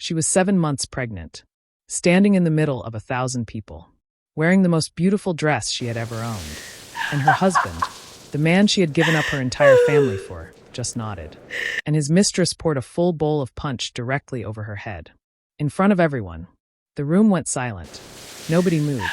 She was 7 months pregnant, standing in the middle of 1,000 people, wearing the most beautiful dress she had ever owned. And her husband, the man she had given up her entire family for, just nodded. And his mistress poured a full bowl of punch directly over her head. In front of everyone, the room went silent. Nobody moved.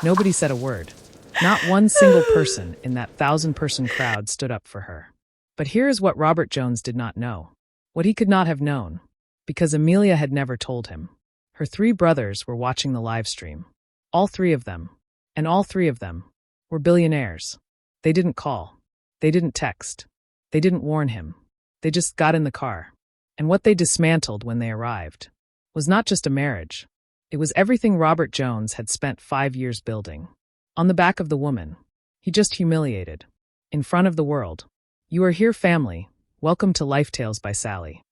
Nobody said a word. Not one single person in that 1,000-person crowd stood up for her. But here is what Robert Jones did not know. What he could not have known, because Amelia had never told him. Her 3 brothers were watching the live stream. All 3 of them. And all 3 of them were billionaires. They didn't call. They didn't text. They didn't warn him. They just got in the car. And what they dismantled when they arrived was not just a marriage. It was everything Robert Jones had spent 5 years building. On the back of the woman, he just humiliated. In front of the world. You are here, family. Welcome to Lifetales by Sally.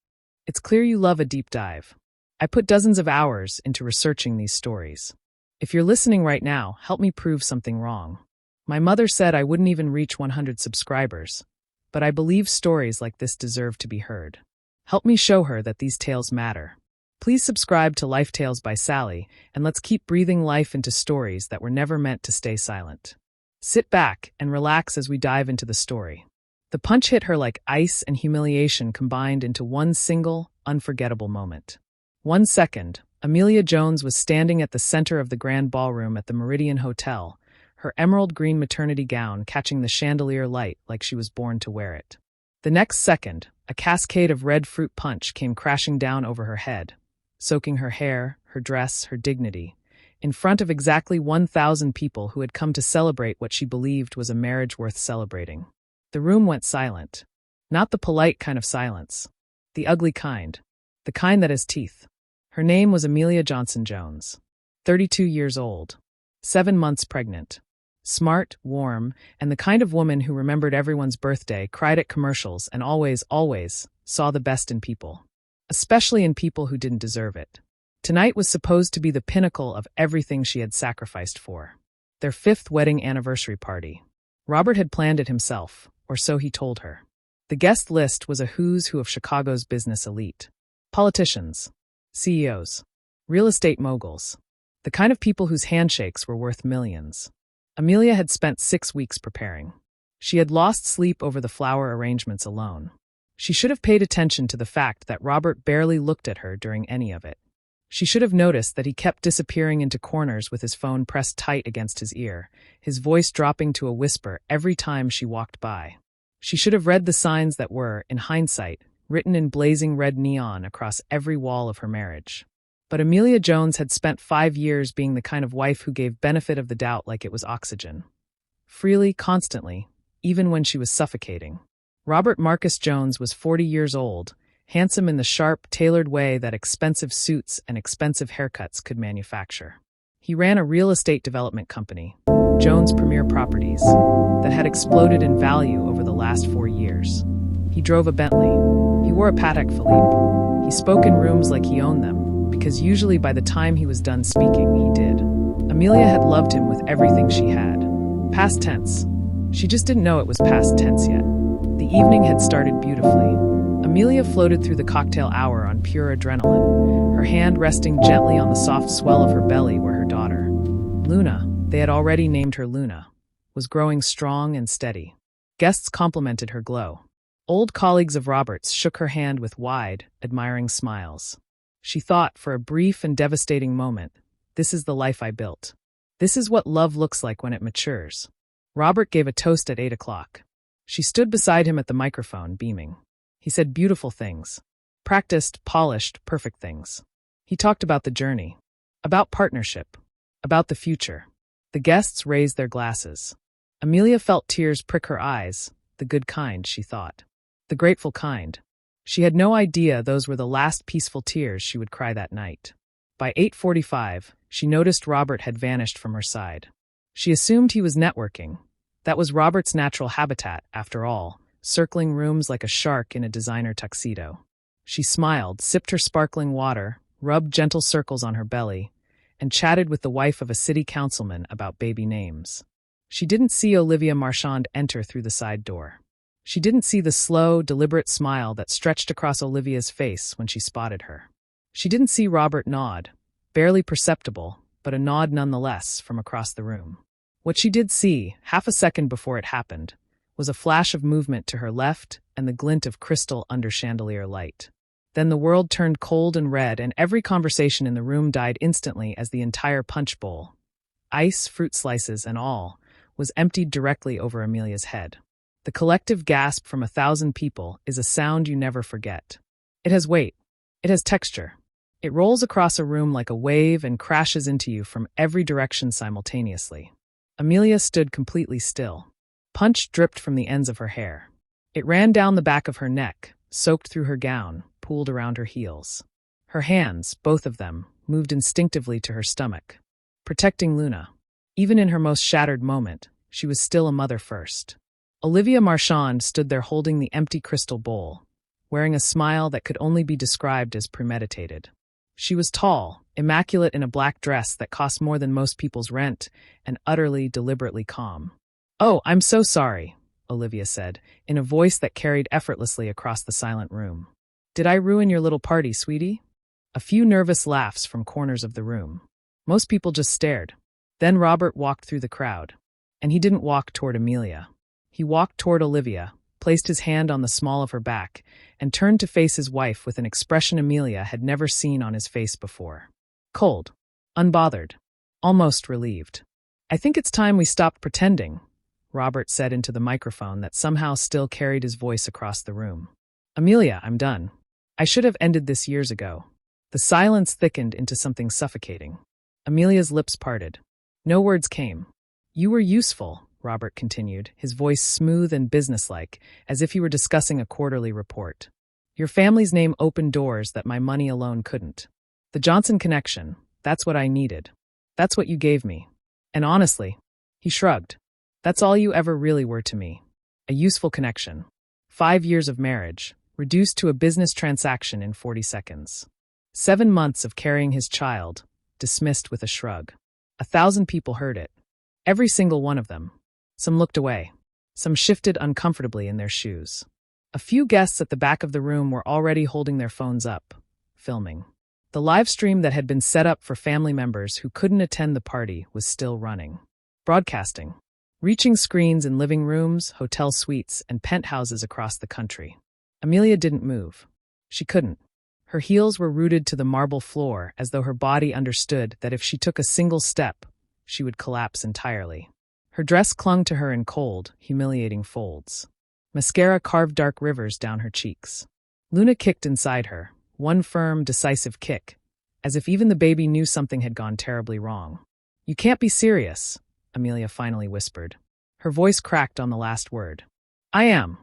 It's clear you love a deep dive. I put dozens of hours into researching these stories. If you're listening right now, help me prove something wrong. My mother said I wouldn't even reach 100 subscribers, but I believe stories like this deserve to be heard. Help me show her that these tales matter. Please subscribe to Lifetales by Sally, and let's keep breathing life into stories that were never meant to stay silent. Sit back and relax as we dive into the story. The punch hit her like ice and humiliation combined into one single, unforgettable moment. 1 second, Amelia Jones was standing at the center of the grand ballroom at the Meridian Hotel, her emerald green maternity gown catching the chandelier light like she was born to wear it. The next second, a cascade of red fruit punch came crashing down over her head, soaking her hair, her dress, her dignity, in front of exactly 1,000 people who had come to celebrate what she believed was a marriage worth celebrating. The room went silent. Not the polite kind of silence. The ugly kind. The kind that has teeth. Her name was Amelia Johnson Jones. 32 years old. 7 months pregnant. Smart, warm, and the kind of woman who remembered everyone's birthday, cried at commercials, and always saw the best in people. Especially in people who didn't deserve it. Tonight was supposed to be the pinnacle of everything she had sacrificed for. Their 5th wedding anniversary party. Robert had planned it himself, or so he told her. The guest list was a who's who of Chicago's business elite. Politicians, CEOs, real estate moguls, the kind of people whose handshakes were worth millions. Amelia had spent 6 weeks preparing. She had lost sleep over the flower arrangements alone. She should have paid attention to the fact that Robert barely looked at her during any of it. She should have noticed that he kept disappearing into corners with his phone pressed tight against his ear, his voice dropping to a whisper every time she walked by. She should have read the signs that were, in hindsight, written in blazing red neon across every wall of her marriage. But Amelia Jones had spent 5 years being the kind of wife who gave benefit of the doubt like it was oxygen. Freely, constantly, even when she was suffocating. Robert Marcus Jones was 40 years old, handsome in the sharp, tailored way that expensive suits and expensive haircuts could manufacture. He ran a real estate development company, Jones Premier Properties, that had exploded in value over the last 4 years. He drove a Bentley. He wore a Patek Philippe. He spoke in rooms like he owned them, because usually by the time he was done speaking, he did. Amelia had loved him with everything she had. Past tense. She just didn't know it was past tense yet. The evening had started beautifully. Amelia floated through the cocktail hour on pure adrenaline, her hand resting gently on the soft swell of her belly where her daughter, Luna, they had already named her Luna, was growing strong and steady. Guests complimented her glow. Old colleagues of Robert's shook her hand with wide, admiring smiles. She thought, for a brief and devastating moment, this is the life I built. This is what love looks like when it matures. Robert gave a toast at 8 o'clock. She stood beside him at the microphone, beaming. He said beautiful things. Practiced, polished, perfect things. He talked about the journey. About partnership. About the future. The guests raised their glasses. Amelia felt tears prick her eyes, the good kind, she thought. The grateful kind. She had no idea those were the last peaceful tears she would cry that night. By 8:45, she noticed Robert had vanished from her side. She assumed he was networking. That was Robert's natural habitat, after all, circling rooms like a shark in a designer tuxedo. She smiled, sipped her sparkling water, rubbed gentle circles on her belly, and chatted with the wife of a city councilman about baby names. She didn't see Olivia Marchand enter through the side door. She didn't see the slow, deliberate smile that stretched across Olivia's face when she spotted her. She didn't see Robert nod, barely perceptible, but a nod nonetheless from across the room. What she did see, half a second before it happened, was a flash of movement to her left and the glint of crystal under chandelier light. Then the world turned cold and red, and every conversation in the room died instantly as the entire punch bowl, ice, fruit slices, and all, was emptied directly over Amelia's head. The collective gasp from 1,000 people is a sound you never forget. It has weight. It has texture. It rolls across a room like a wave and crashes into you from every direction simultaneously. Amelia stood completely still. Punch dripped from the ends of her hair. It ran down the back of her neck, soaked through her gown, pooled around her heels. Her hands, both of them, moved instinctively to her stomach, protecting Luna. Even in her most shattered moment, she was still a mother first. Olivia Marchand stood there holding the empty crystal bowl, wearing a smile that could only be described as premeditated. She was tall, immaculate in a black dress that cost more than most people's rent, and utterly, deliberately calm. "Oh, I'm so sorry," Olivia said, in a voice that carried effortlessly across the silent room. "Did I ruin your little party, sweetie?" A few nervous laughs from corners of the room. Most people just stared. Then Robert walked through the crowd. And he didn't walk toward Amelia. He walked toward Olivia, placed his hand on the small of her back, and turned to face his wife with an expression Amelia had never seen on his face before. Cold, unbothered, almost relieved. "I think it's time we stopped pretending," Robert said into the microphone that somehow still carried his voice across the room. "Amelia, I'm done. I should have ended this years ago." The silence thickened into something suffocating. Amelia's lips parted. No words came. "You were useful," Robert continued, his voice smooth and businesslike, as if he were discussing a quarterly report. "Your family's name opened doors that my money alone couldn't. The Johnson connection, that's what I needed. That's what you gave me. And honestly," he shrugged, "that's all you ever really were to me. A useful connection. 5 years of marriage, reduced to a business transaction in 40 seconds. 7 months of carrying his child, dismissed with a shrug. 1,000 people heard it. Every single one of them. Some looked away. Some shifted uncomfortably in their shoes. A few guests at the back of the room were already holding their phones up, filming. The live stream that had been set up for family members who couldn't attend the party was still running. Broadcasting. Reaching screens in living rooms, hotel suites, and penthouses across the country. Amelia didn't move. She couldn't. Her heels were rooted to the marble floor as though her body understood that if she took a single step, she would collapse entirely. Her dress clung to her in cold, humiliating folds. Mascara carved dark rivers down her cheeks. Luna kicked inside her, one firm, decisive kick, as if even the baby knew something had gone terribly wrong. "You can't be serious," Amelia finally whispered. Her voice cracked on the last word. "I am."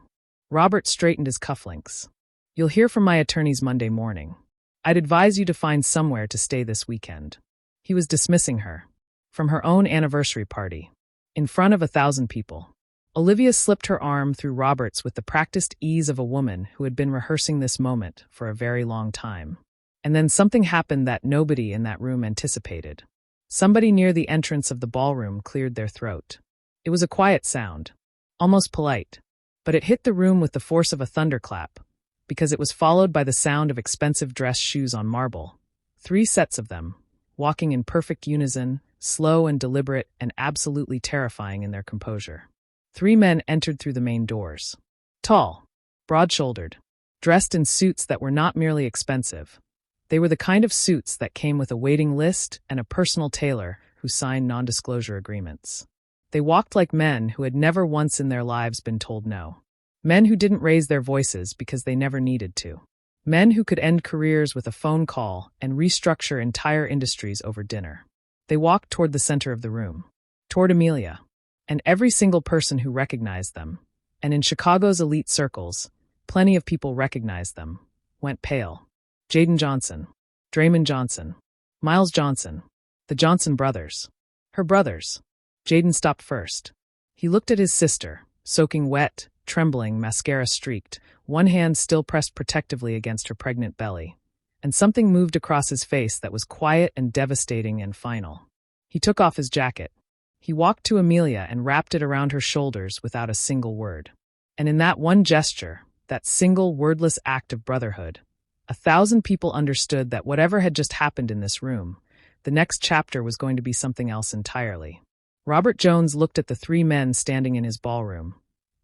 Robert straightened his cufflinks. "You'll hear from my attorneys Monday morning. I'd advise you to find somewhere to stay this weekend." He was dismissing her. From her own anniversary party. In front of 1,000 people. Olivia slipped her arm through Robert's with the practiced ease of a woman who had been rehearsing this moment for a very long time. And then something happened that nobody in that room anticipated. Somebody near the entrance of the ballroom cleared their throat. It was a quiet sound, almost polite, but it hit the room with the force of a thunderclap, because it was followed by the sound of expensive dress shoes on marble. 3 sets of them, walking in perfect unison, slow and deliberate and absolutely terrifying in their composure. 3 men entered through the main doors. Tall, broad-shouldered, dressed in suits that were not merely expensive. They were the kind of suits that came with a waiting list and a personal tailor who signed non-disclosure agreements. They walked like men who had never once in their lives been told no. Men who didn't raise their voices because they never needed to. Men who could end careers with a phone call and restructure entire industries over dinner. They walked toward the center of the room, toward Amelia, and every single person who recognized them, and in Chicago's elite circles, plenty of people recognized them, went pale. Jayden Johnson, Draymond Johnson, Miles Johnson, the Johnson brothers. Her brothers. Jayden stopped first. He looked at his sister, soaking wet, trembling, mascara-streaked, one hand still pressed protectively against her pregnant belly. And something moved across his face that was quiet and devastating and final. He took off his jacket. He walked to Amelia and wrapped it around her shoulders without a single word. And in that one gesture, that single wordless act of brotherhood, 1,000 people understood that whatever had just happened in this room, the next chapter was going to be something else entirely. Robert Jones looked at the three men standing in his ballroom,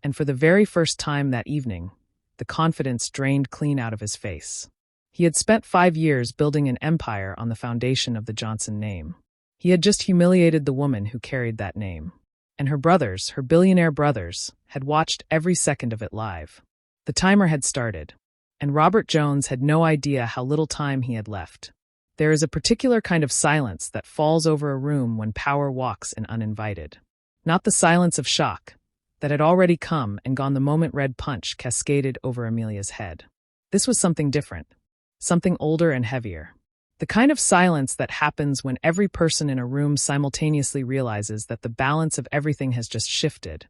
and for the very first time that evening, the confidence drained clean out of his face. He had spent 5 years building an empire on the foundation of the Johnson name. He had just humiliated the woman who carried that name. And her brothers, her billionaire brothers, had watched every second of it live. The timer had started, and Robert Jones had no idea how little time he had left. There is a particular kind of silence that falls over a room when power walks in uninvited. Not the silence of shock, that had already come and gone the moment Red Punch cascaded over Amelia's head. This was something different, something older and heavier. The kind of silence that happens when every person in a room simultaneously realizes that the balance of everything has just shifted,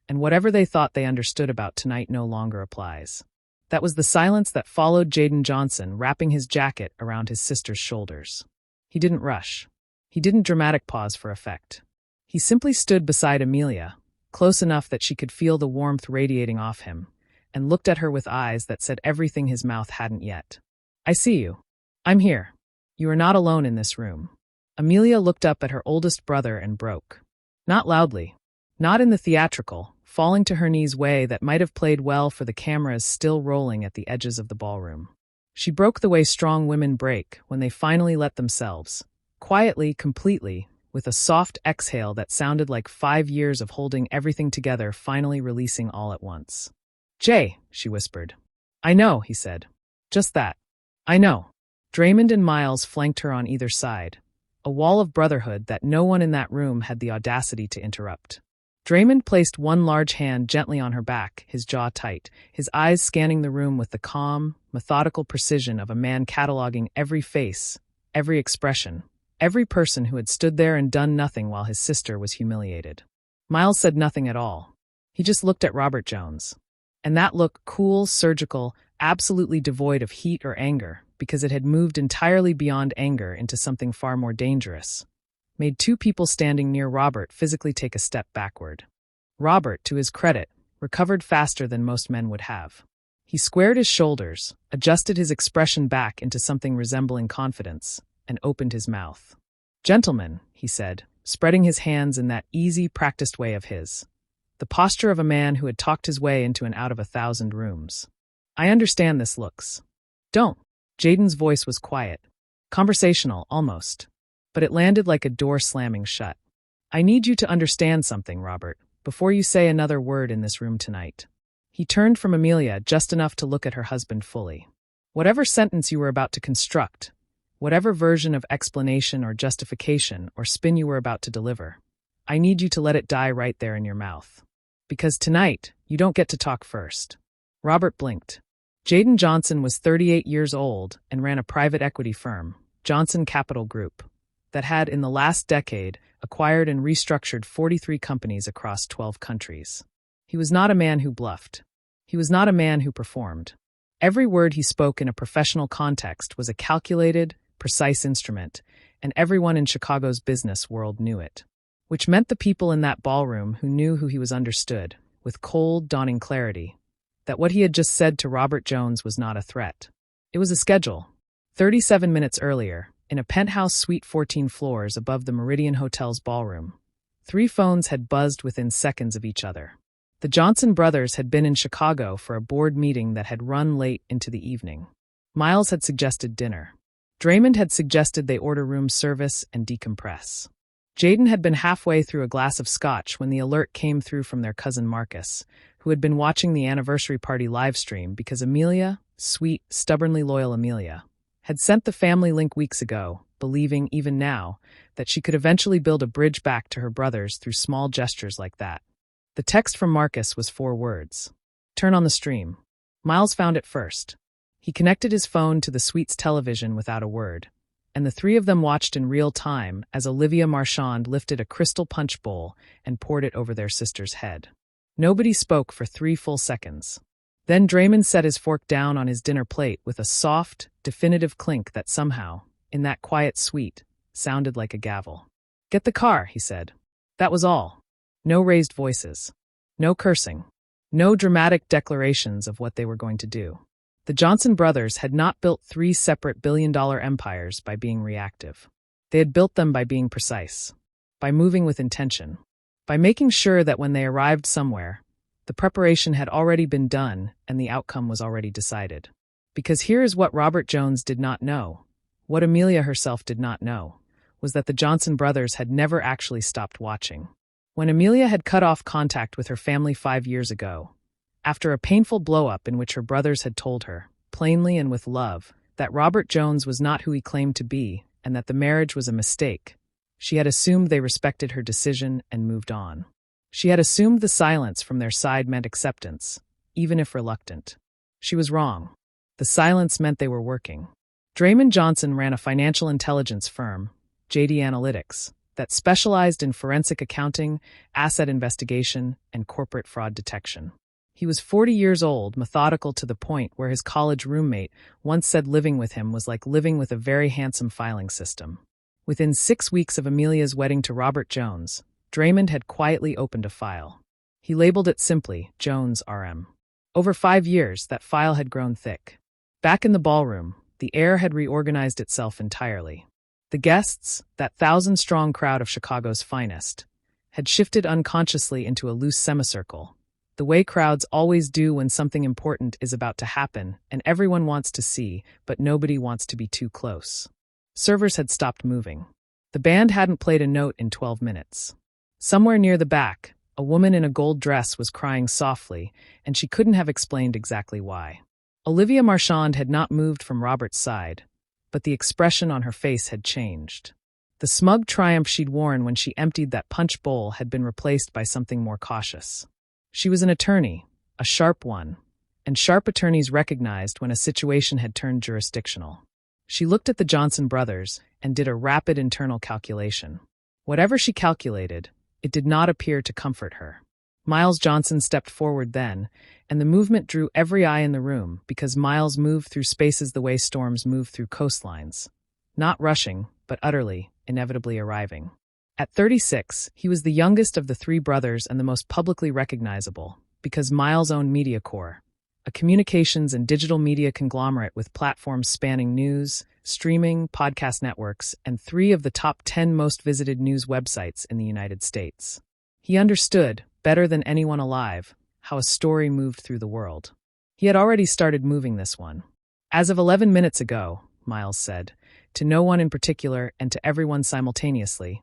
and whatever they thought they understood about tonight no longer applies. That was the silence that followed Jayden Johnson wrapping his jacket around his sister's shoulders. He didn't rush. He didn't dramatic pause for effect. He simply stood beside Amelia, close enough that she could feel the warmth radiating off him, and looked at her with eyes that said everything his mouth hadn't yet. "I see you. I'm here. You are not alone in this room." Amelia looked up at her oldest brother and broke. Not loudly, not in the theatrical, falling to her knees way that might have played well for the cameras still rolling at the edges of the ballroom. She broke the way strong women break when they finally let themselves, quietly, completely, with a soft exhale that sounded like 5 years of holding everything together finally releasing all at once. "Jay," she whispered. "I know," he said. "Just that. I know." Draymond and Miles flanked her on either side, a wall of brotherhood that no one in that room had the audacity to interrupt. Draymond placed one large hand gently on her back, his jaw tight, his eyes scanning the room with the calm, methodical precision of a man cataloging every face, every expression, every person who had stood there and done nothing while his sister was humiliated. Miles said nothing at all. He just looked at Robert Jones. And that look, cool, surgical, absolutely devoid of heat or anger, because it had moved entirely beyond anger into something far more dangerous, made two people standing near Robert physically take a step backward. Robert, to his credit, recovered faster than most men would have. He squared his shoulders, adjusted his expression back into something resembling confidence, and opened his mouth. "Gentlemen," he said, spreading his hands in that easy, practiced way of his, the posture of a man who had talked his way into and out of 1,000 rooms. "I understand this looks. Don't." Jayden's voice was quiet, conversational, almost, but it landed like a door slamming shut. "I need you to understand something, Robert, before you say another word in this room tonight." He turned from Amelia just enough to look at her husband fully. "Whatever sentence you were about to construct, whatever version of explanation or justification or spin you were about to deliver, I need you to let it die right there in your mouth. Because tonight, you don't get to talk first." Robert blinked. Jayden Johnson was 38 years old and ran a private equity firm, Johnson Capital Group, that had, in the last decade, acquired and restructured 43 companies across 12 countries. He was not a man who bluffed. He was not a man who performed. Every word he spoke in a professional context was a calculated, precise instrument, and everyone in Chicago's business world knew it. Which meant the people in that ballroom who knew who he was understood, with cold, dawning clarity, that what he had just said to Robert Jones was not a threat. It was a schedule. 37 minutes earlier, in a penthouse suite 14 floors above the Meridian Hotel's ballroom, 3 phones had buzzed within seconds of each other. The Johnson brothers had been in Chicago for a board meeting that had run late into the evening. Miles had suggested dinner. Draymond had suggested they order room service and decompress. Jayden had been halfway through a glass of scotch when the alert came through from their cousin Marcus, who had been watching the anniversary party livestream because Amelia, sweet, stubbornly loyal Amelia, had sent the family link weeks ago, believing, even now, that she could eventually build a bridge back to her brothers through small gestures like that. The text from Marcus was 4 words. "Turn on the stream." Miles found it first. He connected his phone to the suite's television without a word, and the 3 of them watched in real time as Olivia Marchand lifted a crystal punch bowl and poured it over their sister's head. Nobody spoke for 3 full seconds. Then Draymond set his fork down on his dinner plate with a soft, definitive clink that somehow, in that quiet suite, sounded like a gavel. "Get the car," he said. That was all. No raised voices. No cursing. No dramatic declarations of what they were going to do. The Johnson brothers had not built 3 separate billion-dollar empires by being reactive. They had built them by being precise, by moving with intention, by making sure that when they arrived somewhere, the preparation had already been done and the outcome was already decided. Because here is what Robert Jones did not know, what Amelia herself did not know, was that the Johnson brothers had never actually stopped watching. When Amelia had cut off contact with her family 5 years ago, after a painful blow-up in which her brothers had told her, plainly and with love, that Robert Jones was not who he claimed to be and that the marriage was a mistake, she had assumed they respected her decision and moved on. She had assumed the silence from their side meant acceptance, even if reluctant. She was wrong. The silence meant they were working. Draymond Johnson ran a financial intelligence firm, Jayden Analytics, that specialized in forensic accounting, asset investigation, and corporate fraud detection. He was 40 years old, methodical to the point where his college roommate once said living with him was like living with a very handsome filing system. Within 6 weeks of Amelia's wedding to Robert Jones, Draymond had quietly opened a file. He labeled it simply Jones RM. Over 5 years, that file had grown thick. Back in the ballroom, the air had reorganized itself entirely. The guests, that 1,000-strong crowd of Chicago's finest, had shifted unconsciously into a loose semicircle, the way crowds always do when something important is about to happen and everyone wants to see, but nobody wants to be too close. Servers had stopped moving. The band hadn't played a note in 12 minutes. Somewhere near the back, a woman in a gold dress was crying softly, and she couldn't have explained exactly why. Olivia Marchand had not moved from Robert's side, but the expression on her face had changed. The smug triumph she'd worn when she emptied that punch bowl had been replaced by something more cautious. She was an attorney, a sharp one, and sharp attorneys recognized when a situation had turned jurisdictional. She looked at the Johnson brothers and did a rapid internal calculation. Whatever she calculated, it did not appear to comfort her. Miles Johnson stepped forward then, and the movement drew every eye in the room because Miles moved through spaces the way storms move through coastlines. Not rushing, but utterly, inevitably arriving. At 36, he was the youngest of the 3 brothers and the most publicly recognizable, because Miles owned MediaCore, a communications and digital media conglomerate with platforms spanning news, streaming, podcast networks, and 3 of the top 10 most visited news websites in the United States. He understood, better than anyone alive, how a story moved through the world. He had already started moving this one. As of 11 minutes ago, Miles said, to no one in particular and to everyone simultaneously,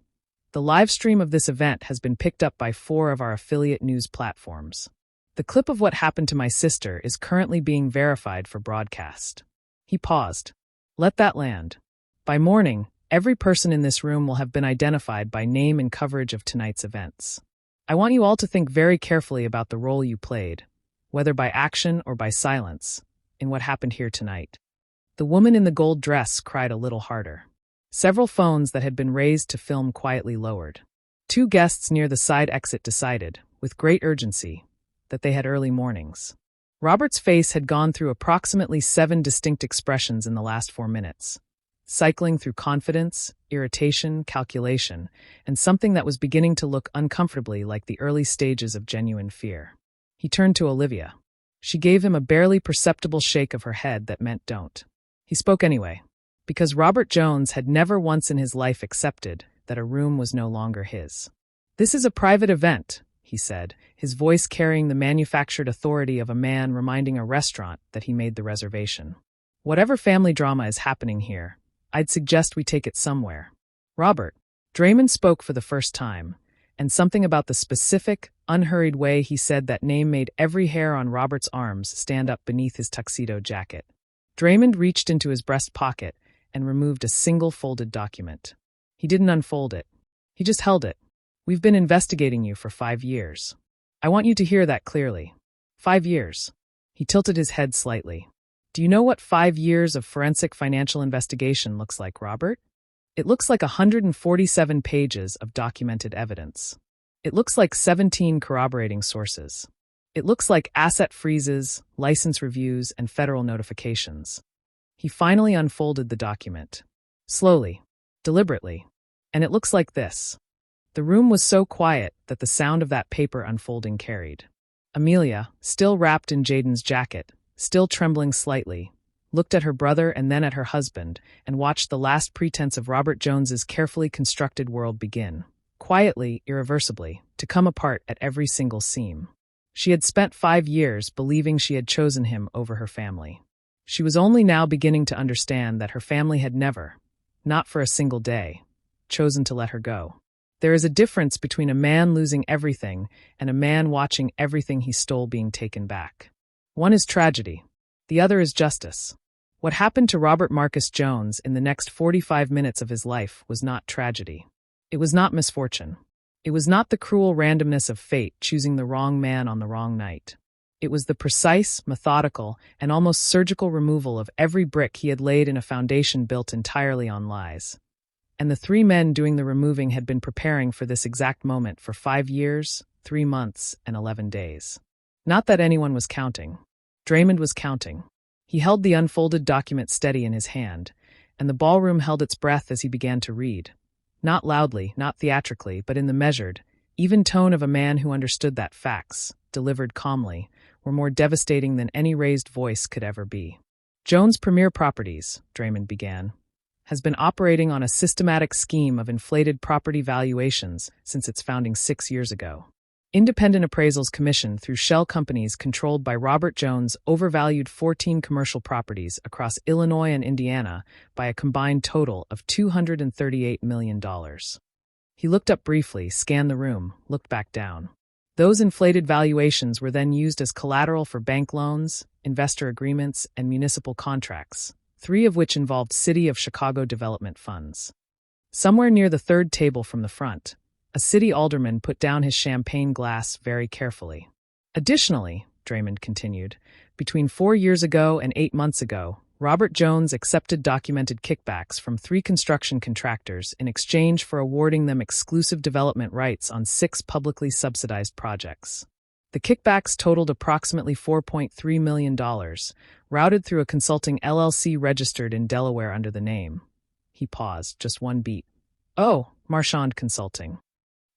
the live stream of this event has been picked up by 4 of our affiliate news platforms. The clip of what happened to my sister is currently being verified for broadcast. He paused. Let that land. By morning, every person in this room will have been identified by name and coverage of tonight's events. I want you all to think very carefully about the role you played, whether by action or by silence, in what happened here tonight. The woman in the gold dress cried a little harder. Several phones that had been raised to film quietly lowered. 2 guests near the side exit decided, with great urgency, that they had early mornings. Robert's face had gone through approximately 7 distinct expressions in the last 4 minutes, cycling through confidence, irritation, calculation, and something that was beginning to look uncomfortably like the early stages of genuine fear. He turned to Olivia. She gave him a barely perceptible shake of her head that meant don't. He spoke anyway, because Robert Jones had never once in his life accepted that a room was no longer his. This is a private event, he said, his voice carrying the manufactured authority of a man reminding a restaurant that he made the reservation. Whatever family drama is happening here, I'd suggest we take it somewhere. Robert, Draymond spoke for the first time, and something about the specific, unhurried way he said that name made every hair on Robert's arms stand up beneath his tuxedo jacket. Draymond reached into his breast pocket and removed a single folded document. He didn't unfold it. He just held it. We've been investigating you for 5 years. I want you to hear that clearly. 5 years. He tilted his head slightly. Do you know what 5 years of forensic financial investigation looks like, Robert? It looks like 147 pages of documented evidence. It looks like 17 corroborating sources. It looks like asset freezes, license reviews, and federal notifications. He finally unfolded the document. Slowly, deliberately. And it looks like this. The room was so quiet that the sound of that paper unfolding carried. Amelia, still wrapped in Jayden's jacket, still trembling slightly, looked at her brother and then at her husband, and watched the last pretense of Robert Jones's carefully constructed world begin, quietly, irreversibly, to come apart at every single seam. She had spent 5 years believing she had chosen him over her family. She was only now beginning to understand that her family had never, not for a single day, chosen to let her go. There is a difference between a man losing everything and a man watching everything he stole being taken back. One is tragedy. The other is justice. What happened to Robert Marcus Jones in the next 45 minutes of his life was not tragedy. It was not misfortune. It was not the cruel randomness of fate choosing the wrong man on the wrong night. It was the precise, methodical, and almost surgical removal of every brick he had laid in a foundation built entirely on lies. And the 3 men doing the removing had been preparing for this exact moment for 5 years, 3 months, and 11 days. Not that anyone was counting. Draymond was counting. He held the unfolded document steady in his hand, and the ballroom held its breath as he began to read. Not loudly, not theatrically, but in the measured, even tone of a man who understood that facts, delivered calmly, were more devastating than any raised voice could ever be. Jones Premier Properties, Draymond began, has been operating on a systematic scheme of inflated property valuations since its founding 6 years ago. Independent appraisals commissioned through shell companies controlled by Robert Jones overvalued 14 commercial properties across Illinois and Indiana by a combined total of $238 million. He looked up briefly, scanned the room, looked back down. Those inflated valuations were then used as collateral for bank loans, investor agreements, and municipal contracts, 3 of which involved City of Chicago development funds. Somewhere near the third table from the front, a city alderman put down his champagne glass very carefully. Additionally, Draymond continued, between 4 years ago and 8 months ago, Robert Jones accepted documented kickbacks from 3 construction contractors in exchange for awarding them exclusive development rights on 6 publicly subsidized projects. The kickbacks totaled approximately $4.3 million, routed through a consulting LLC registered in Delaware under the name. He paused, just one beat. Oh, Marchand Consulting.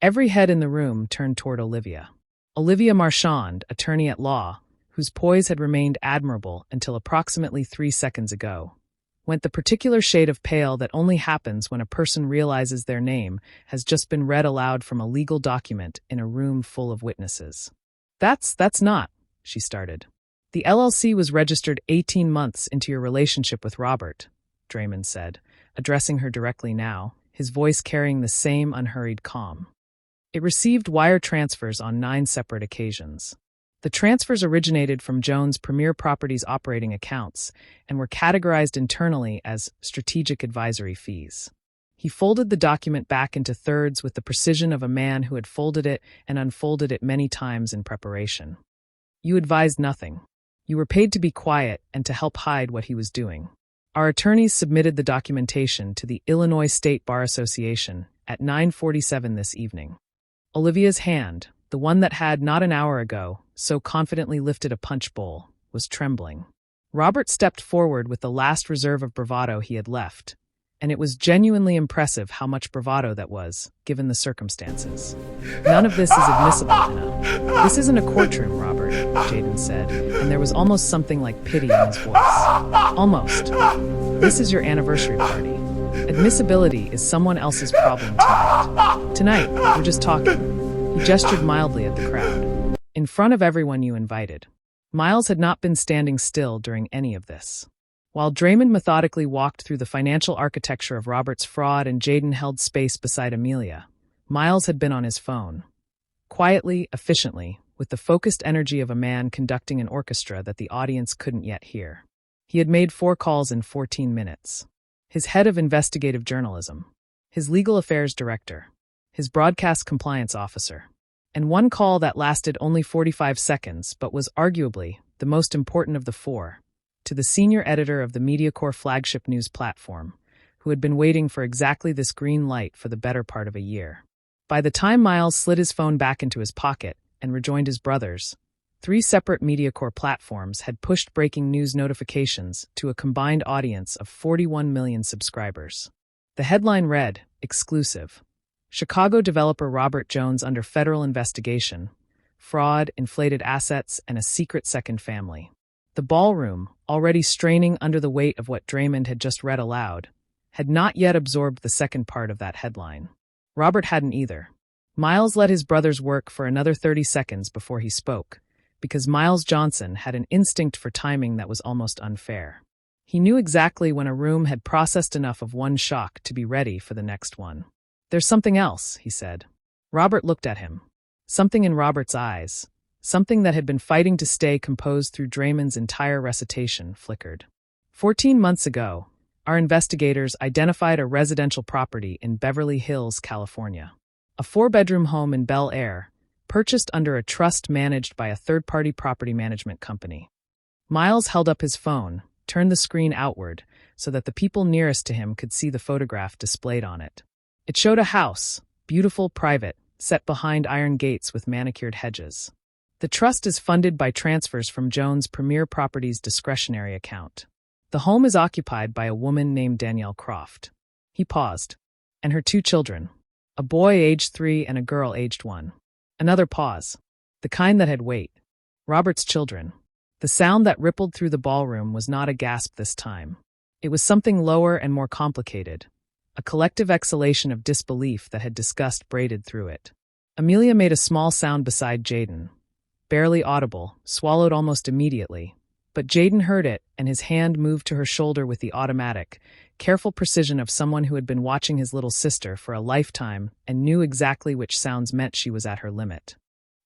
Every head in the room turned toward Olivia. Olivia Marchand, attorney at law, whose poise had remained admirable until approximately 3 seconds ago, went the particular shade of pale that only happens when a person realizes their name has just been read aloud from a legal document in a room full of witnesses. That's not, she started. The LLC was registered 18 months into your relationship with Robert, Draymond said, addressing her directly now, his voice carrying the same unhurried calm. It received wire transfers on 9 separate occasions. The transfers originated from Jones Premier Properties operating accounts and were categorized internally as strategic advisory fees. He folded the document back into thirds with the precision of a man who had folded it and unfolded it many times in preparation. You advised nothing. You were paid to be quiet and to help hide what he was doing. Our attorneys submitted the documentation to the Illinois State Bar Association at 9:47 this evening. Olivia's hand, the one that had, not an hour ago, so confidently lifted a punch bowl, was trembling. Robert stepped forward with the last reserve of bravado he had left, and it was genuinely impressive how much bravado that was, given the circumstances. None of this is admissible, Anna. This isn't a courtroom, Robert, Jayden said, and there was almost something like pity in his voice. Almost. This is your anniversary party. Admissibility is someone else's problem tonight. Tonight, we're just talking. He gestured mildly at the crowd. In front of everyone you invited. Miles had not been standing still during any of this. While Draymond methodically walked through the financial architecture of Robert's fraud and Jayden held space beside Amelia, Miles had been on his phone. Quietly, efficiently, with the focused energy of a man conducting an orchestra that the audience couldn't yet hear. He had made 4 calls in 14 minutes. His head of investigative journalism, his legal affairs director, his broadcast compliance officer, and 1 call that lasted only 45 seconds but was arguably the most important of the 4, to the senior editor of the MediaCorp flagship news platform, who had been waiting for exactly this green light for the better part of a year. By the time Miles slid his phone back into his pocket and rejoined his brothers, 3 separate MediaCorp platforms had pushed breaking news notifications to a combined audience of 41 million subscribers. The headline read, "Exclusive. Chicago developer Robert Jones under federal investigation. Fraud, inflated assets, and a secret second family." The ballroom, already straining under the weight of what Draymond had just read aloud, had not yet absorbed the second part of that headline. Robert hadn't either. Miles let his brothers work for another 30 seconds before he spoke, because Miles Johnson had an instinct for timing that was almost unfair. He knew exactly when a room had processed enough of one shock to be ready for the next one. "There's something else," he said. Robert looked at him. Something in Robert's eyes, something that had been fighting to stay composed through Draymond's entire recitation, flickered. 14 months ago, our investigators identified a residential property in Beverly Hills, California. A 4-bedroom home in Bel Air, purchased under a trust managed by a third-party property management company. Miles held up his phone, turned the screen outward so that the people nearest to him could see the photograph displayed on it. It showed a house, beautiful, private, set behind iron gates with manicured hedges. The trust is funded by transfers from Jones Premier Properties discretionary account. The home is occupied by a woman named Danielle Croft. He paused. And her 2 children. A boy aged 3 and a girl aged 1. Another pause. The kind that had weight. Robert's children. The sound that rippled through the ballroom was not a gasp this time. It was something lower and more complicated. A collective exhalation of disbelief that had disgust braided through it. Amelia made a small sound beside Jayden. Barely audible, swallowed almost immediately. But Jayden heard it, and his hand moved to her shoulder with the automatic, careful precision of someone who had been watching his little sister for a lifetime and knew exactly which sounds meant she was at her limit.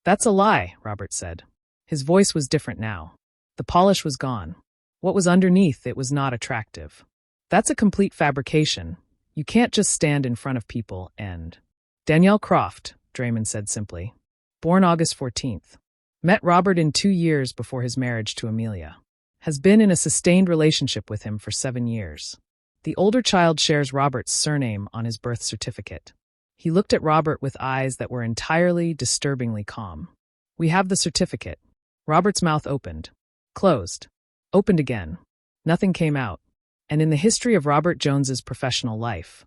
"That's a lie," Robert said. His voice was different now. The polish was gone. What was underneath it was not attractive. "That's a complete fabrication. You can't just stand in front of people and—" "Danielle Croft," Draymond said simply. "Born August 14th. Met Robert in 2 years before his marriage to Amelia. Has been in a sustained relationship with him for 7 years. The older child shares Robert's surname on his birth certificate." He looked at Robert with eyes that were entirely, disturbingly calm. "We have the certificate." Robert's mouth opened. Closed. Opened again. Nothing came out. And in the history of Robert Jones's professional life,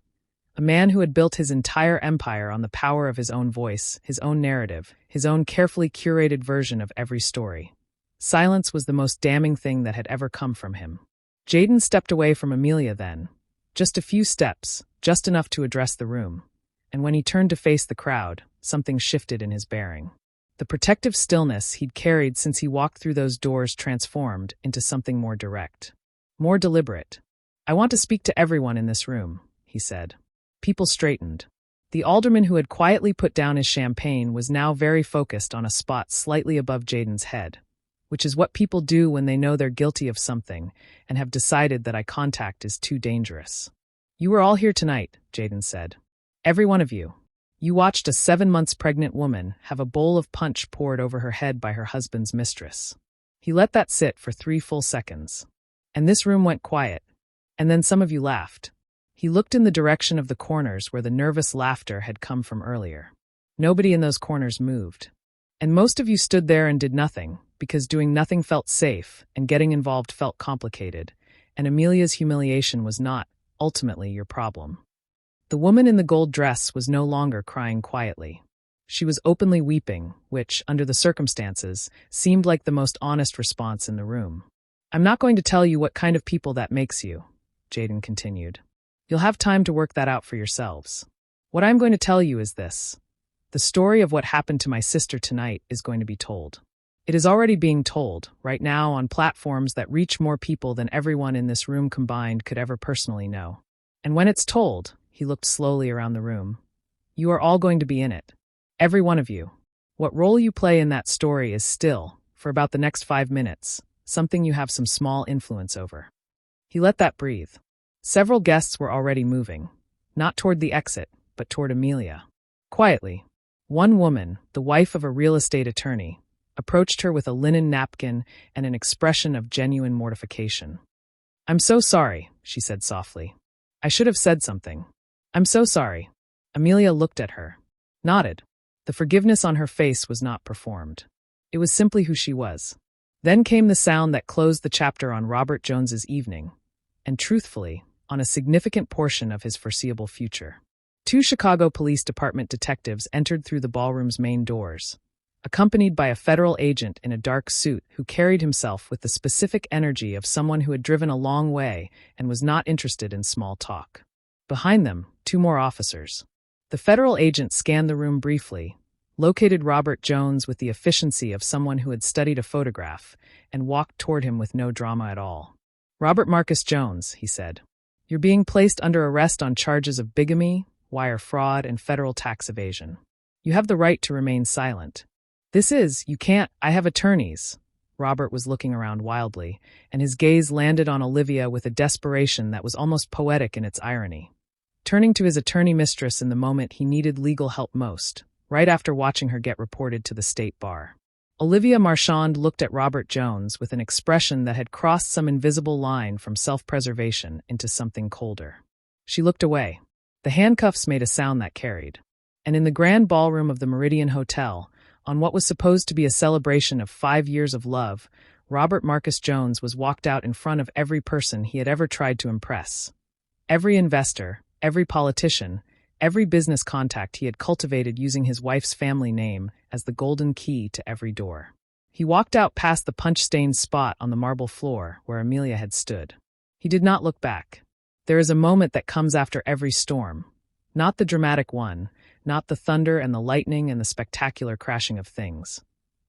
a man who had built his entire empire on the power of his own voice, his own narrative, his own carefully curated version of every story, silence was the most damning thing that had ever come from him. Jayden stepped away from Amelia then, just a few steps, just enough to address the room, and when he turned to face the crowd, something shifted in his bearing. The protective stillness he'd carried since he walked through those doors transformed into something more direct, more deliberate. "I want to speak to everyone in this room," he said. People straightened. The alderman who had quietly put down his champagne was now very focused on a spot slightly above Jayden's head, which is what people do when they know they're guilty of something and have decided that eye contact is too dangerous. "You were all here tonight," Jayden said. "Every one of you. You watched a 7 months pregnant woman have a bowl of punch poured over her head by her husband's mistress." He let that sit for 3 full seconds. "And this room went quiet. And then some of you laughed." He looked in the direction of the corners where the nervous laughter had come from earlier. "Nobody in those corners moved. And most of you stood there and did nothing, because doing nothing felt safe, and getting involved felt complicated, and Amelia's humiliation was not, ultimately, your problem." The woman in the gold dress was no longer crying quietly. She was openly weeping, which, under the circumstances, seemed like the most honest response in the room. "I'm not going to tell you what kind of people that makes you," Jayden continued. "You'll have time to work that out for yourselves. What I'm going to tell you is this. The story of what happened to my sister tonight is going to be told. It is already being told, right now, on platforms that reach more people than everyone in this room combined could ever personally know. And when it's told," he looked slowly around the room, "you are all going to be in it. Every one of you. What role you play in that story is still, for about the next 5 minutes, something you have some small influence over." He let that breathe. Several guests were already moving, not toward the exit, but toward Amelia. Quietly, one woman, the wife of a real estate attorney, approached her with a linen napkin and an expression of genuine mortification. "I'm so sorry," she said softly. "I should have said something. I'm so sorry." Amelia looked at her, nodded. The forgiveness on her face was not performed. It was simply who she was. Then came the sound that closed the chapter on Robert Jones's evening, and truthfully, on a significant portion of his foreseeable future. 2 Chicago Police Department detectives entered through the ballroom's main doors, accompanied by a federal agent in a dark suit who carried himself with the specific energy of someone who had driven a long way and was not interested in small talk. Behind them, 2 more officers. The federal agent scanned the room briefly, located Robert Jones with the efficiency of someone who had studied a photograph, and walked toward him with no drama at all. "Robert Marcus Jones," he said. "You're being placed under arrest on charges of bigamy, wire fraud, and federal tax evasion. You have the right to remain silent. You can't, I have attorneys." Robert was looking around wildly, and his gaze landed on Olivia with a desperation that was almost poetic in its irony. Turning to his attorney mistress in the moment he needed legal help most, right after watching her get reported to the state bar. Olivia Marchand looked at Robert Jones with an expression that had crossed some invisible line from self-preservation into something colder. She looked away. The handcuffs made a sound that carried. And in the grand ballroom of the Meridian Hotel, on what was supposed to be a celebration of 5 years of love, Robert Marcus Jones was walked out in front of every person he had ever tried to impress. Every investor, every politician, every business contact he had cultivated using his wife's family name as the golden key to every door. He walked out past the punch-stained spot on the marble floor where Amelia had stood. He did not look back. There is a moment that comes after every storm. Not the dramatic one, not the thunder and the lightning and the spectacular crashing of things,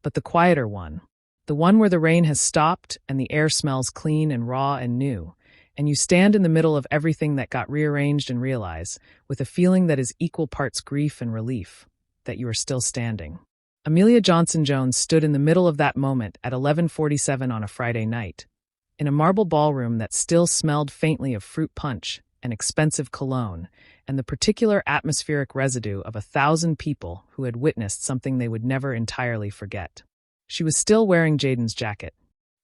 but the quieter one. The one where the rain has stopped and the air smells clean and raw and new, and you stand in the middle of everything that got rearranged and realize, with a feeling that is equal parts grief and relief, that you are still standing. Amelia Johnson Jones stood in the middle of that moment at 11:47 on a Friday night, in a marble ballroom that still smelled faintly of fruit punch and expensive cologne, and the particular atmospheric residue of 1,000 people who had witnessed something they would never entirely forget. She was still wearing Jayden's jacket.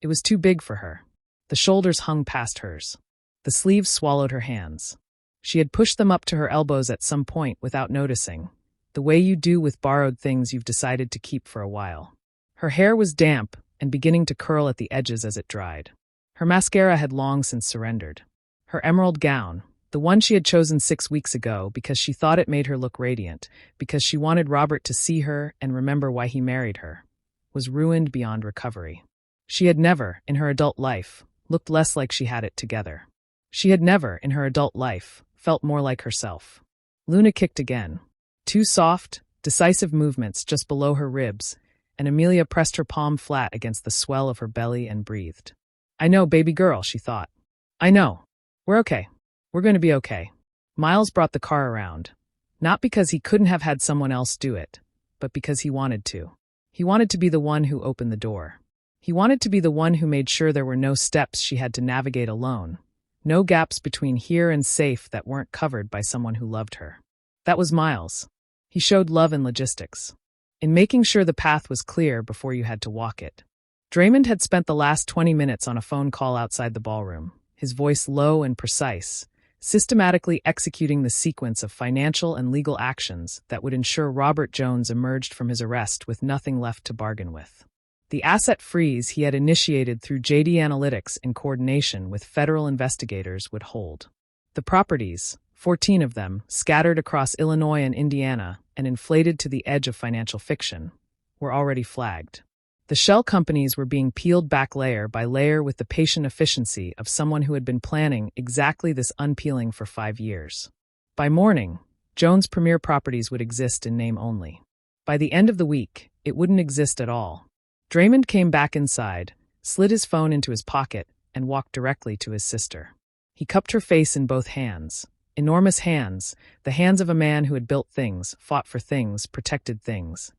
It was too big for her. The shoulders hung past hers. The sleeves swallowed her hands. She had pushed them up to her elbows at some point without noticing, the way you do with borrowed things you've decided to keep for a while. Her hair was damp and beginning to curl at the edges as it dried. Her mascara had long since surrendered. Her emerald gown, the one she had chosen 6 weeks ago because she thought it made her look radiant, because she wanted Robert to see her and remember why he married her, was ruined beyond recovery. She had never, in her adult life, looked less like she had it together. She had never, in her adult life, felt more like herself. Luna kicked again. 2 soft, decisive movements just below her ribs, and Amelia pressed her palm flat against the swell of her belly and breathed. "I know, baby girl," she thought. "I know. We're okay. We're going to be okay." Miles brought the car around. Not because he couldn't have had someone else do it, but because he wanted to. He wanted to be the one who opened the door. He wanted to be the one who made sure there were no steps she had to navigate alone, no gaps between here and safe that weren't covered by someone who loved her. That was Miles. He showed love in logistics, in making sure the path was clear before you had to walk it. Draymond had spent the last 20 minutes on a phone call outside the ballroom, his voice low and precise, systematically executing the sequence of financial and legal actions that would ensure Robert Jones emerged from his arrest with nothing left to bargain with. The asset freeze he had initiated through JD Analytics in coordination with federal investigators would hold. The properties, 14 of them, scattered across Illinois and Indiana and inflated to the edge of financial fiction, were already flagged. The shell companies were being peeled back layer by layer with the patient efficiency of someone who had been planning exactly this unpeeling for 5 years. By morning, Jones' premier properties would exist in name only. By the end of the week, it wouldn't exist at all. Draymond came back inside, slid his phone into his pocket, and walked directly to his sister. He cupped her face in both hands, enormous hands, the hands of a man who had built things, fought for things, protected things,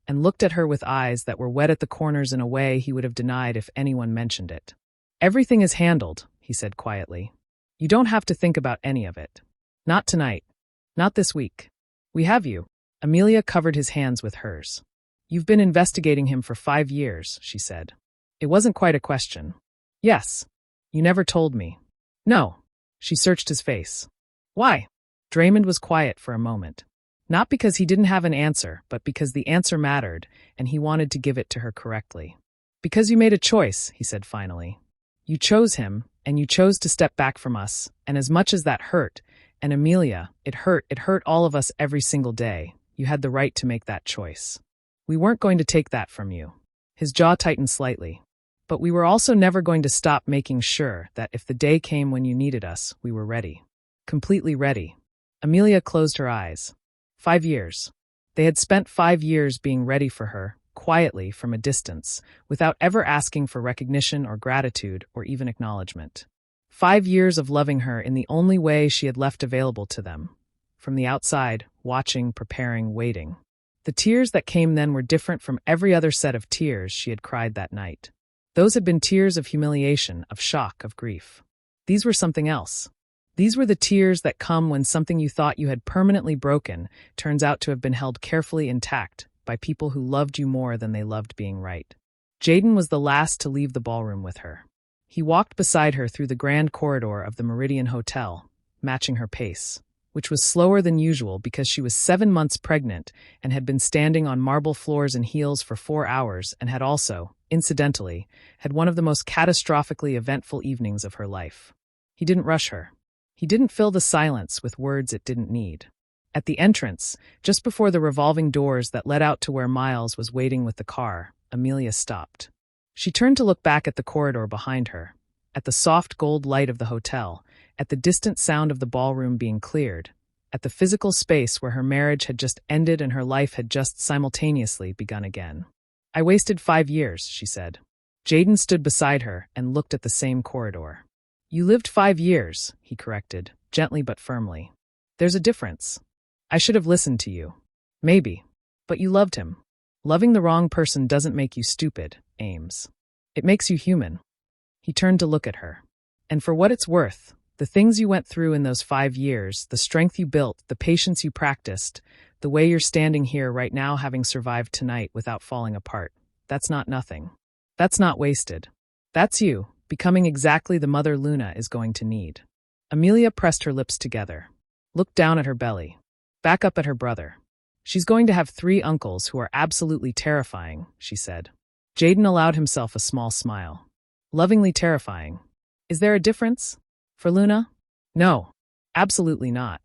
and looked at her with eyes that were wet at the corners in a way he would have denied if anyone mentioned it. "Everything is handled," he said quietly. "You don't have to think about any of it. Not tonight. Not this week. We have you." Amelia covered his hands with hers. "You've been investigating him for 5 years," she said. It wasn't quite a question. "Yes. You never told me." "No." She searched his face. "Why?" Draymond was quiet for a moment. Not because he didn't have an answer, but because the answer mattered, and he wanted to give it to her correctly. "Because you made a choice," he said finally. "You chose him, and you chose to step back from us, and as much as that hurt, and Amelia, it hurt all of us every single day, you had the right to make that choice." We weren't going to take that from you. His jaw tightened slightly. But we were also never going to stop making sure that if the day came when you needed us, we were ready. Completely ready. Amelia closed her eyes. 5 years. They had spent 5 years being ready for her, quietly from a distance, without ever asking for recognition or gratitude or even acknowledgement. 5 years of loving her in the only way she had left available to them. From the outside, watching, preparing, waiting. The tears that came then were different from every other set of tears she had cried that night. Those had been tears of humiliation, of shock, of grief. These were something else. These were the tears that come when something you thought you had permanently broken turns out to have been held carefully intact by people who loved you more than they loved being right. Jayden was the last to leave the ballroom with her. He walked beside her through the grand corridor of the Meridian Hotel, matching her pace, which was slower than usual because she was 7 months pregnant and had been standing on marble floors in heels for 4 hours and had also, incidentally, had one of the most catastrophically eventful evenings of her life. He didn't rush her. He didn't fill the silence with words it didn't need. At the entrance, just before the revolving doors that led out to where Miles was waiting with the car, Amelia stopped. She turned to look back at the corridor behind her, at the soft gold light of the hotel, at the distant sound of the ballroom being cleared, at the physical space where her marriage had just ended and her life had just simultaneously begun again. I wasted 5 years, she said. Jayden stood beside her and looked at the same corridor. You lived 5 years, he corrected, gently but firmly. There's a difference. I should have listened to you. Maybe. But you loved him. Loving the wrong person doesn't make you stupid, Ames. It makes you human. He turned to look at her. And for what it's worth, the things you went through in those 5 years, the strength you built, the patience you practiced, the way you're standing here right now having survived tonight without falling apart, that's not nothing. That's not wasted. That's you, becoming exactly the mother Luna is going to need. Amelia pressed her lips together, looked down at her belly, back up at her brother. She's going to have 3 uncles who are absolutely terrifying, she said. Jayden allowed himself a small smile. Lovingly terrifying. Is there a difference? For Luna? No, absolutely not.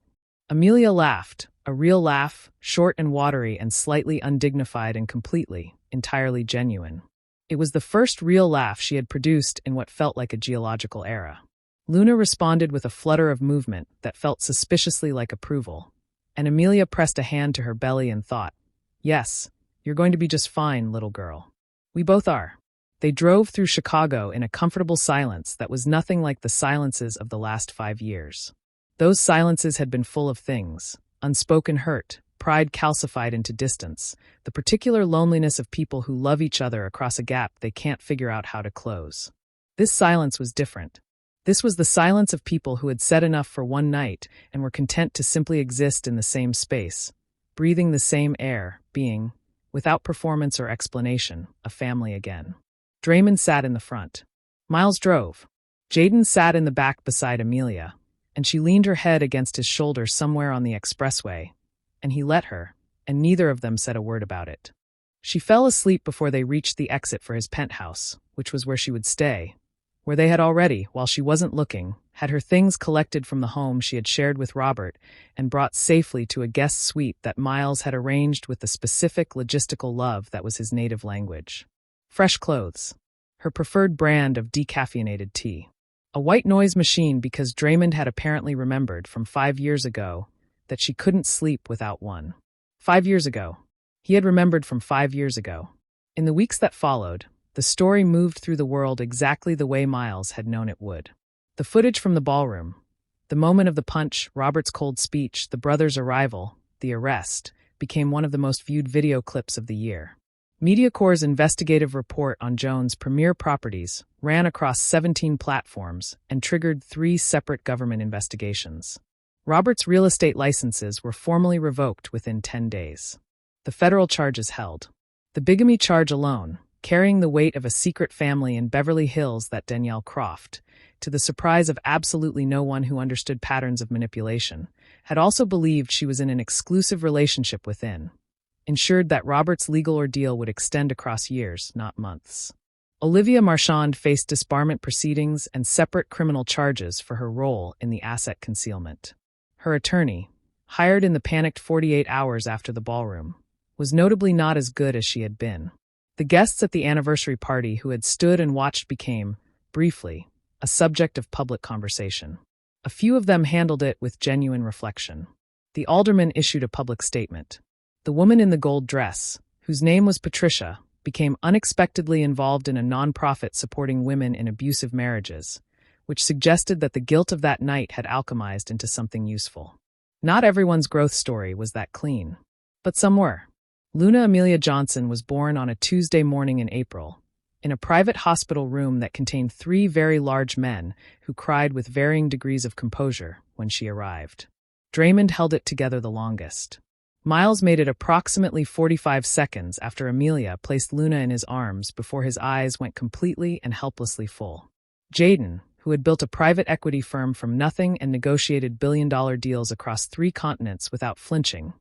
Amelia laughed, a real laugh, short and watery and slightly undignified and completely, entirely genuine. It was the first real laugh she had produced in what felt like a geological era. Luna responded with a flutter of movement that felt suspiciously like approval, and Amelia pressed a hand to her belly and thought, yes, you're going to be just fine, little girl. We both are. They drove through Chicago in a comfortable silence that was nothing like the silences of the last 5 years. Those silences had been full of things, unspoken hurt, pride calcified into distance, the particular loneliness of people who love each other across a gap they can't figure out how to close. This silence was different. This was the silence of people who had said enough for one night and were content to simply exist in the same space, breathing the same air, being, without performance or explanation, a family again. Draymond sat in the front. Miles drove. Jayden sat in the back beside Amelia, and she leaned her head against his shoulder somewhere on the expressway, and he let her, and neither of them said a word about it. She fell asleep before they reached the exit for his penthouse, which was where she would stay, where they had already, while she wasn't looking, had her things collected from the home she had shared with Robert and brought safely to a guest suite that Miles had arranged with the specific logistical love that was his native language. Fresh clothes. Her preferred brand of decaffeinated tea. A white noise machine because Draymond had apparently remembered from 5 years ago that she couldn't sleep without one. 5 years ago. He had remembered from 5 years ago. In the weeks that followed, the story moved through the world exactly the way Miles had known it would. The footage from the ballroom, the moment of the punch, Robert's cold speech, the brothers' arrival, the arrest, became one of the most viewed video clips of the year. MediaCorp's investigative report on Jones' premier properties ran across 17 platforms and triggered 3 separate government investigations. Robert's real estate licenses were formally revoked within 10 days. The federal charges held. The bigamy charge alone, carrying the weight of a secret family in Beverly Hills that Danielle Croft, to the surprise of absolutely no one who understood patterns of manipulation, had also believed she was in an exclusive relationship within, ensured that Robert's legal ordeal would extend across years, not months. Olivia Marchand faced disbarment proceedings and separate criminal charges for her role in the asset concealment. Her attorney, hired in the panicked 48 hours after the ballroom, was notably not as good as she had been. The guests at the anniversary party who had stood and watched became, briefly, a subject of public conversation. A few of them handled it with genuine reflection. The alderman issued a public statement. The woman in the gold dress, whose name was Patricia, became unexpectedly involved in a nonprofit supporting women in abusive marriages, which suggested that the guilt of that night had alchemized into something useful. Not everyone's growth story was that clean, but some were. Luna Amelia Johnson was born on a Tuesday morning in April, in a private hospital room that contained 3 very large men who cried with varying degrees of composure when she arrived. Draymond held it together the longest. Miles made it approximately 45 seconds after Amelia placed Luna in his arms before his eyes went completely and helplessly full. Jayden, who had built a private equity firm from nothing and negotiated billion-dollar deals across 3 continents without flinching,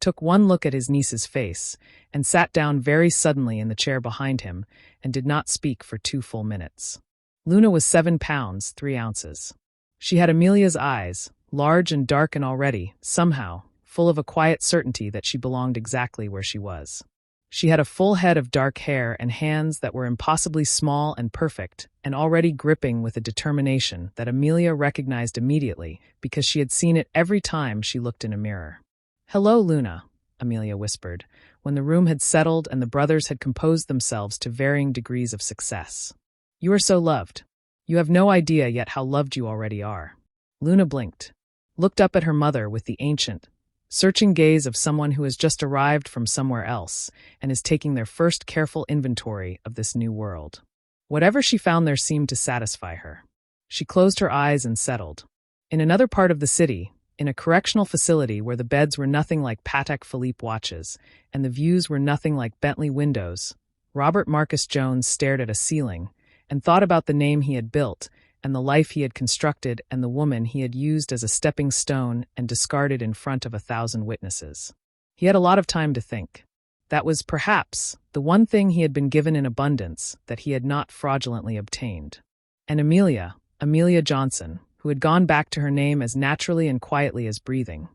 took one look at his niece's face and sat down very suddenly in the chair behind him and did not speak for 2 full minutes. Luna was 7 pounds, 3 ounces. She had Amelia's eyes, large and dark and already, somehow, full of a quiet certainty that she belonged exactly where she was. She had a full head of dark hair and hands that were impossibly small and perfect, and already gripping with a determination that Amelia recognized immediately because she had seen it every time she looked in a mirror. "Hello, Luna," Amelia whispered, when the room had settled and the brothers had composed themselves to varying degrees of success. "You are so loved. You have no idea yet how loved you already are." Luna blinked, looked up at her mother with the ancient, searching gaze of someone who has just arrived from somewhere else and is taking their first careful inventory of this new world. Whatever she found there seemed to satisfy her. She closed her eyes and settled. In another part of the city, in a correctional facility where the beds were nothing like Patek Philippe watches and the views were nothing like Bentley windows, Robert Marcus Jones stared at a ceiling and thought about the name he had built and the life he had constructed and the woman he had used as a stepping stone and discarded in front of 1,000 witnesses. He had a lot of time to think. That was, perhaps, the one thing he had been given in abundance that he had not fraudulently obtained. And Amelia Johnson, who had gone back to her name as naturally and quietly as breathing,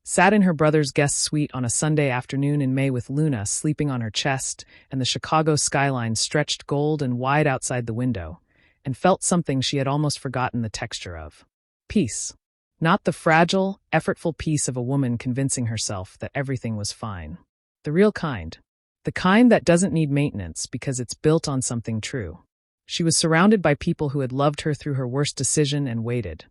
sat in her brother's guest suite on a Sunday afternoon in May with Luna sleeping on her chest and the Chicago skyline stretched gold and wide outside the window, and felt something she had almost forgotten the texture of. Peace. Not the fragile, effortful peace of a woman convincing herself that everything was fine. The real kind. The kind that doesn't need maintenance because it's built on something true. She was surrounded by people who had loved her through her worst decision and waited,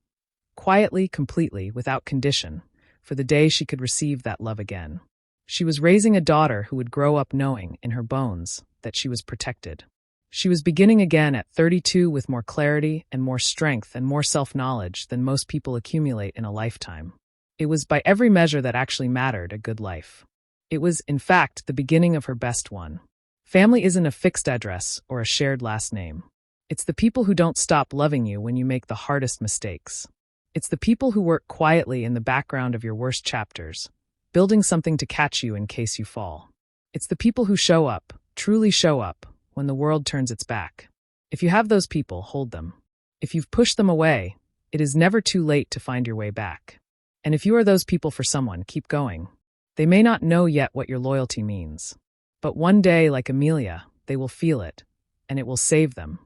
quietly, completely, without condition, for the day she could receive that love again. She was raising a daughter who would grow up knowing, in her bones, that she was protected. She was beginning again at 32 with more clarity and more strength and more self-knowledge than most people accumulate in a lifetime. It was, by every measure that actually mattered, a good life. It was, in fact, the beginning of her best one. Family isn't a fixed address or a shared last name. It's the people who don't stop loving you when you make the hardest mistakes. It's the people who work quietly in the background of your worst chapters, building something to catch you in case you fall. It's the people who show up, truly show up, when the world turns its back. If you have those people, hold them. If you've pushed them away, it is never too late to find your way back. And if you are those people for someone, keep going. They may not know yet what your loyalty means. But one day, like Amelia, they will feel it, and it will save them.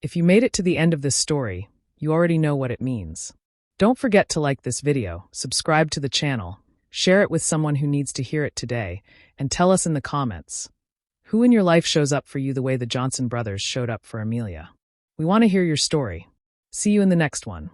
If you made it to the end of this story, you already know what it means. Don't forget to like this video, subscribe to the channel, share it with someone who needs to hear it today, and tell us in the comments, who in your life shows up for you the way the Johnson brothers showed up for Amelia? We want to hear your story. See you in the next one.